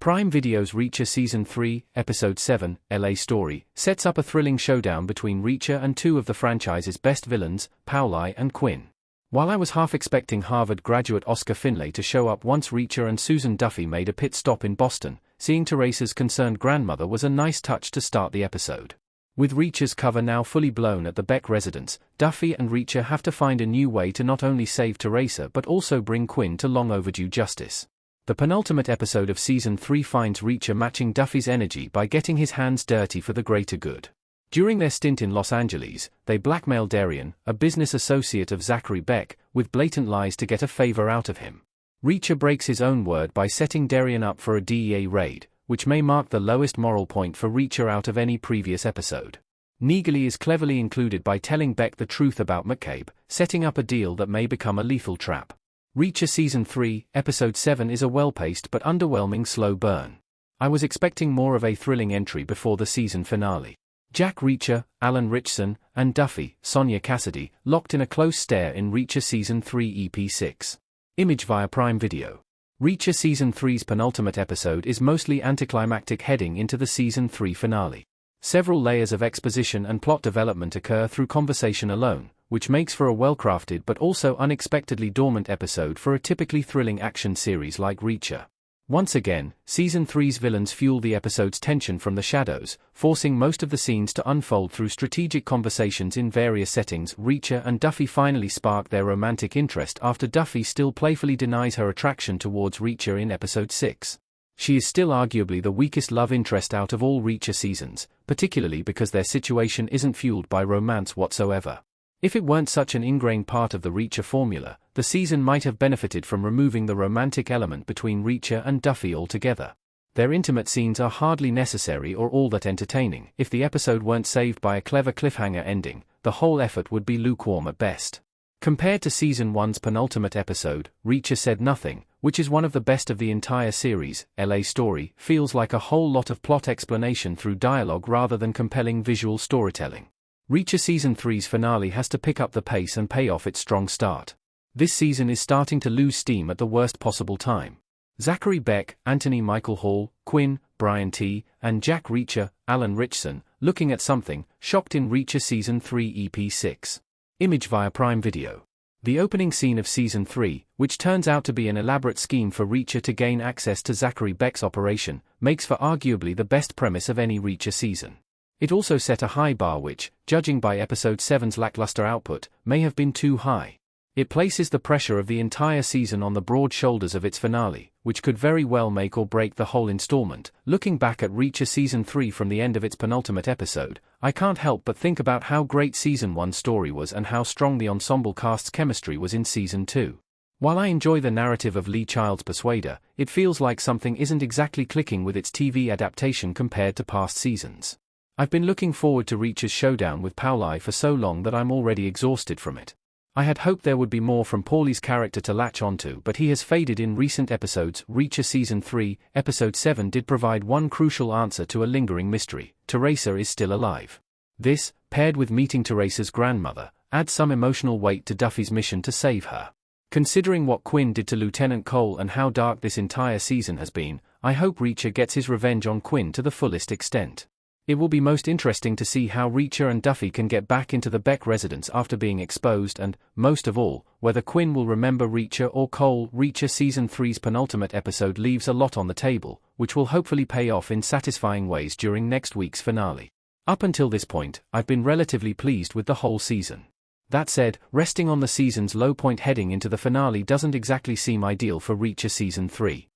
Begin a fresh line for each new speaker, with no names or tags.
Prime Video's Reacher Season 3, Episode 7, LA Story, sets up a thrilling showdown between Reacher and two of the franchise's best villains, Pauli and Quinn. While I was half expecting Harvard graduate Oscar Finlay to show up once Reacher and Susan Duffy made a pit stop in Boston, seeing Teresa's concerned grandmother was a nice touch to start the episode. With Reacher's cover now fully blown at the Beck residence, Duffy and Reacher have to find a new way to not only save Teresa but also bring Quinn to long overdue justice. The penultimate episode of Season 3 finds Reacher matching Duffy's energy by getting his hands dirty for the greater good. During their stint in Los Angeles, they blackmail Darian, a business associate of Zachary Beck, with blatant lies to get a favor out of him. Reacher breaks his own word by setting Darian up for a DEA raid, which may mark the lowest moral point for Reacher out of any previous episode. Neagley is cleverly included by telling Beck the truth about McCabe, setting up a deal that may become a lethal trap. Reacher Season 3, Episode 7 is a well-paced but underwhelming slow burn. I was expecting more of a thrilling entry before the season finale. Jack Reacher, Alan Ritchson, and Duffy, Sonia Cassidy, locked in a close stare in Reacher Season 3 EP6. Image via Prime Video. Reacher Season 3's penultimate episode is mostly anticlimactic heading into the Season 3 finale. Several layers of exposition and plot development occur through conversation alone, which makes for a well-crafted but also unexpectedly dormant episode for a typically thrilling action series like Reacher. Once again, Season 3's villains fuel the episode's tension from the shadows, forcing most of the scenes to unfold through strategic conversations in various settings. Reacher and Duffy finally spark their romantic interest after Duffy still playfully denies her attraction towards Reacher in Episode 6. She is still arguably the weakest love interest out of all Reacher seasons, particularly because their situation isn't fueled by romance whatsoever. If it weren't such an ingrained part of the Reacher formula, the season might have benefited from removing the romantic element between Reacher and Duffy altogether. Their intimate scenes are hardly necessary or all that entertaining. If the episode weren't saved by a clever cliffhanger ending, the whole effort would be lukewarm at best. Compared to Season 1's penultimate episode, Reacher Said Nothing, which is one of the best of the entire series, LA Story feels like a whole lot of plot explanation through dialogue rather than compelling visual storytelling. Reacher Season 3's finale has to pick up the pace and pay off its strong start. This season is starting to lose steam at the worst possible time. Zachary Beck, Anthony Michael Hall, Quinn, Brian T., and Jack Reacher, Alan Ritchson, looking at something shocked in Reacher Season 3 EP6. Image via Prime Video. The opening scene of Season 3, which turns out to be an elaborate scheme for Reacher to gain access to Zachary Beck's operation, makes for arguably the best premise of any Reacher season. It also set a high bar which, judging by Episode 7's lackluster output, may have been too high. It places the pressure of the entire season on the broad shoulders of its finale, which could very well make or break the whole installment. Looking back at Reacher Season 3 from the end of its penultimate episode, I can't help but think about how great Season 1's story was and how strong the ensemble cast's chemistry was in Season 2. While I enjoy the narrative of Lee Child's Persuader, it feels like something isn't exactly clicking with its TV adaptation compared to past seasons. I've been looking forward to Reacher's showdown with Pauli for so long that I'm already exhausted from it. I had hoped there would be more from Paulie's character to latch onto, but he has faded in recent episodes. Reacher Season 3, Episode 7 did provide one crucial answer to a lingering mystery: Teresa is still alive. This, paired with meeting Teresa's grandmother, adds some emotional weight to Duffy's mission to save her. Considering what Quinn did to Lieutenant Cole and how dark this entire season has been, I hope Reacher gets his revenge on Quinn to the fullest extent. It will be most interesting to see how Reacher and Duffy can get back into the Beck residence after being exposed and, most of all, whether Quinn will remember Reacher or Cole. Reacher Season 3's penultimate episode leaves a lot on the table, which will hopefully pay off in satisfying ways during next week's finale. Up until this point, I've been relatively pleased with the whole season. That said, resting on the season's low point heading into the finale doesn't exactly seem ideal for Reacher Season 3.